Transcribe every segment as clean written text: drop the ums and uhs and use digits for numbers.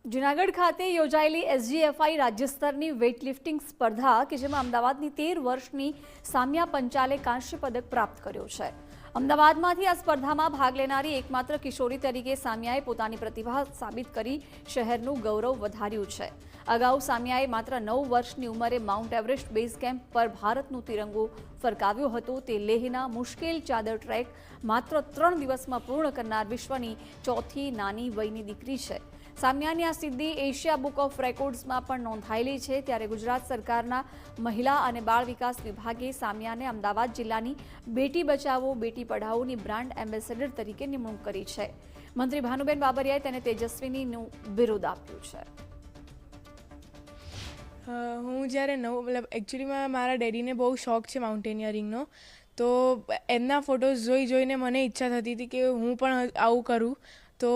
જૂનાગઢ ખાતે યોજાયેલી એસજીએફઆઈ રાજ્ય સ્તરની વેઇટલિફ્ટિંગ સ્પર્ધા કે જેમાં અમદાવાદની 13 વર્ષની સામ્યા પંચાલે કાંસ્ય પદક પ્રાપ્ત કર્યો છે। અમદાવાદમાંથી આ સ્પર્ધામાં ભાગ લેનારી એકમાત્ર કિશોરી તરીકે સામ્યાએ પોતાની પ્રતિભા સાબિત કરી શહેરનું ગૌરવ વધાર્યું છે। અગાઉ સામ્યાએ માત્ર 9 વર્ષની ઉંમરે માઉન્ટ એવરેસ્ટ બેઝ કેમ્પ પર ભારતનું તિરંગો ફરકાવ્યો હતો। તે લેહના મુશ્કેલ ચાદર ટ્રેક માત્ર 3 દિવસમાં પૂર્ણ કરનાર વિશ્વની ચોથી નાની વયની દીકરી છે। સામ્યાની આ સિદ્ધિ એશિયા બુક ઓફ રેકોર્ડ્સમાં પણ નોંધાયેલી છે। ત્યારે ગુજરાત સરકારના મહિલા અને બાળ વિકાસ વિભાગે સામ્યાને અમદાવાદ જિલ્લાની બેટી બચાવો બેટી પઢાઓની બ્રાન્ડ એમ્બેસેડર તરીકે નિમણૂક કરી છે। મંત્રી ભાનુબેન બાબરિયાએ તેને તેજસ્વીનીનું બિરુદ આપ્યું છે। હું જ્યારે એકચ્યુઅલીમાં મારા ડેડીને બહુ શોખ છે માઉન્ટેનિયરિંગનો, તો એમના ફોટોઝ જોઈને મને ઈચ્છા થતી હતી કે હું પણ આવું કરું। તો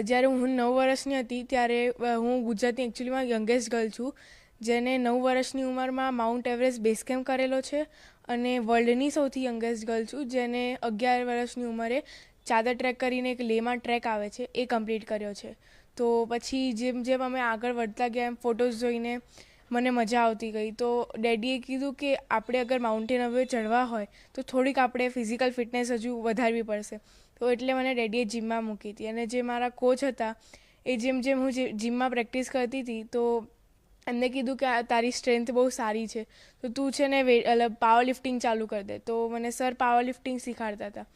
જ્યારે હું 9 વર્ષની હતી ત્યારે હું ગુજરાતની એકચ્યુઅલીમાં યંગેસ્ટ ગર્લ છું, જેને 9 વર્ષની ઉંમરમાં માઉન્ટ એવરેસ્ટ બેઝ કેમ્પ કરેલો છે, અને વર્લ્ડની સૌથી યંગેસ્ટ ગર્લ છું જેને 11 વર્ષની ઉંમરે ચાદર ટ્રેક કરીને એક લેમાં ટ્રેક આવે છે એ કમ્પ્લીટ કર્યો છે। તો પછી જેમ જેમ અમે આગળ વધતા ગયા એમ ફોટોઝ જોઈને મને મજા આવતી ગઈ। તો ડેડીએ કીધું કે આપણે અગર માઉન્ટેન હવે ચડવા હોય તો થોડીક આપણે ફિઝિકલ ફિટનેસ હજુ વધારવી પડશે। તો એટલે મને ડેડીએ જીમમાં મૂકી હતી, અને જે મારા કોચ હતા એ જેમ હું જીમમાં પ્રેક્ટિસ કરતી હતી તો એમને કીધું કે તારી સ્ટ્રેન્થ બહુ સારી છે, તો તું છે ને પાવર લિફ્ટિંગ ચાલુ કરી દે। તો મને સર પાવર લિફ્ટિંગ શીખવાડતા હતા।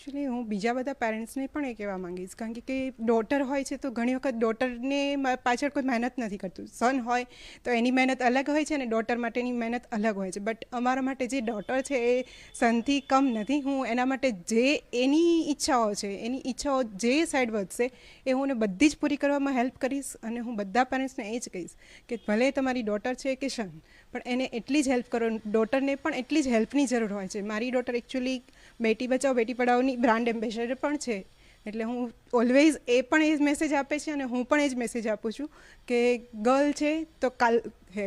એકચ્યુઅલી હું બીજા બધા પેરેન્ટ્સને પણ એ કહેવા માંગીશ, કારણ કે ડોટર હોય છે તો ઘણી વખત ડોટરને પાછળ કોઈ મહેનત નથી કરતું। સન હોય તો એની મહેનત અલગ હોય છે અને ડોટર માટેની મહેનત અલગ હોય છે, બટ અમારા માટે જે ડોટર છે એ સનથી કમ નથી। હું એના માટે જે એની ઈચ્છાઓ જે સાઈડ વધશે એ હું બધી જ પૂરી કરવામાં હેલ્પ કરીશ। અને હું બધા પેરેન્ટ્સને એ જ કહીશ કે ભલે તમારી ડોટર છે કે સન, પણ એને એટલી જ હેલ્પ કરો। ડોટરને પણ એટલી જ હેલ્પની જરૂર હોય છે। મારી daughter actually Beti Bachao Beti પઢાઓની brand ambassador પણ છે, એટલે હું ઓલવેઝ એ પણ એ જ મેસેજ આપે છે અને હું પણ એ જ મેસેજ આપું છું કે ગર્લ છે તો કાલ હે।